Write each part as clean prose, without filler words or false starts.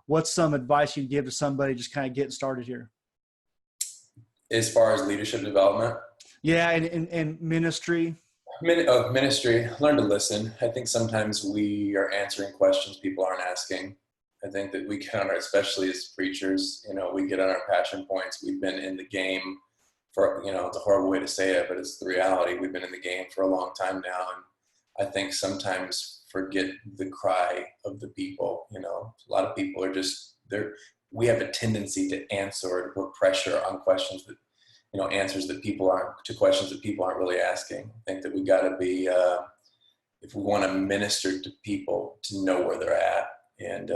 what's some advice you'd give to somebody just kind of getting started here? As far as leadership development? Yeah, and ministry. Ministry, learn to listen. I think sometimes we are answering questions people aren't asking. I think that we can, especially as preachers, we get on our passion points. We've been in the game for, it's a horrible way to say it, but it's the reality. We've been in the game for a long time now. And I think sometimes forget the cry of the people. A lot of people are just there. We have a tendency to answer or to put pressure on questions that, answers that people aren't, to questions that people aren't really asking. I think that we got to be, if we want to minister to people, to know where they're at. And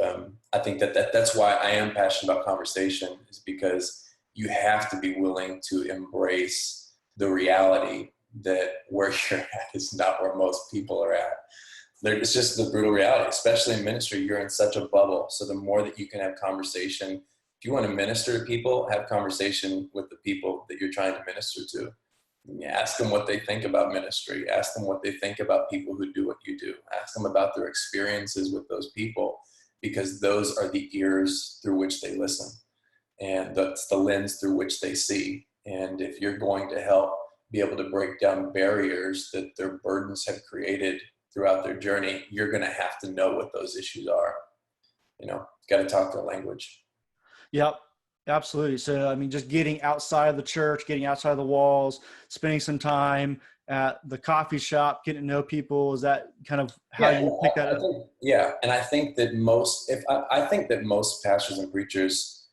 I think that's why I am passionate about conversation, is because you have to be willing to embrace the reality that where you're at is not where most people are at. It's just the brutal reality, especially in ministry. You're in such a bubble. So the more that you can have conversation, if you want to minister to people, have conversation with the people that you're trying to minister to. Ask them what they think about ministry. Ask them what they think about people who do what you do. Ask them about their experiences with those people, because those are the ears through which they listen. And that's the lens through which they see. And if you're going to help be able to break down barriers that their burdens have created throughout their journey, you're going to have to know what those issues are. Got to talk their language. Yep, absolutely. So, I mean, just getting outside of the church, getting outside of the walls, spending some time at the coffee shop, getting to know people. Is that kind of how you pick that up? And I think that I think that most pastors and preachers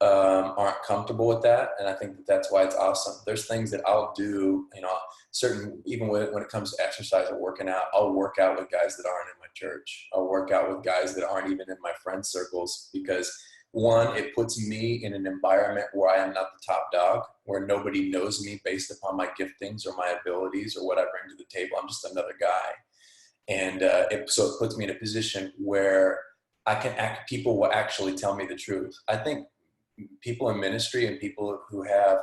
aren't comfortable with that, and I think that's why it's awesome. There's things that I'll do, even when it comes to exercise or working out, I'll work out with guys that aren't in my church. I'll work out with guys that aren't even in my friend circles, because one, it puts me in an environment where I am not the top dog, where nobody knows me based upon my giftings or my abilities or what I bring to the table. I'm just another guy. And so it puts me in a position where people will actually tell me the truth. I think people in ministry and people who have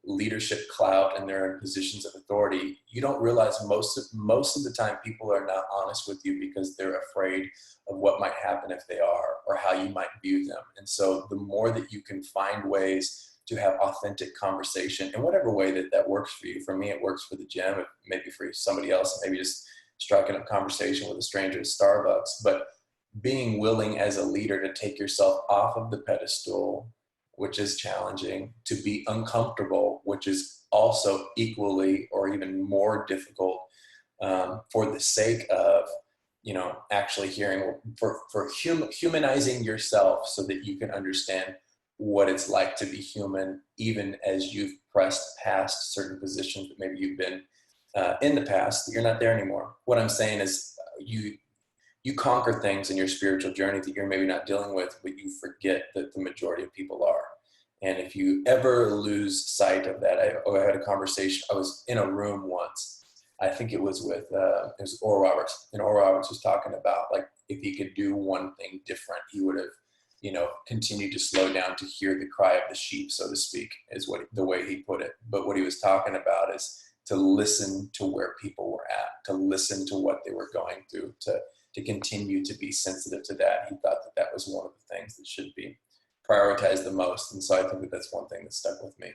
leadership clout and they're in positions of authority, you don't realize most of the time people are not honest with you because they're afraid of what might happen if they are, or how you might view them. And so the more that you can find ways to have authentic conversation in whatever way that works for you. For me, it works for the gym. Maybe for somebody else, maybe just striking up conversation with a stranger at Starbucks. But being willing as a leader to take yourself off of the pedestal, which is challenging, to be uncomfortable, which is also equally or even more difficult, for the sake of, actually hearing, for humanizing yourself so that you can understand what it's like to be human, even as you've pressed past certain positions that maybe you've been in the past, that you're not there anymore. What I'm saying is you conquer things in your spiritual journey that you're maybe not dealing with, but you forget that the majority of people are. And if you ever lose sight of that, I had a conversation. I was in a room once. I think it was with it was Oral Roberts, and Oral Roberts was talking about, like, if he could do one thing different, he would have, continued to slow down to hear the cry of the sheep, so to speak, is the way he put it. But what he was talking about is to listen to where people were at, to listen to what they were going through, to continue to be sensitive to that. He thought that was one of the things that should be prioritized the most. And so I think that that's one thing that stuck with me.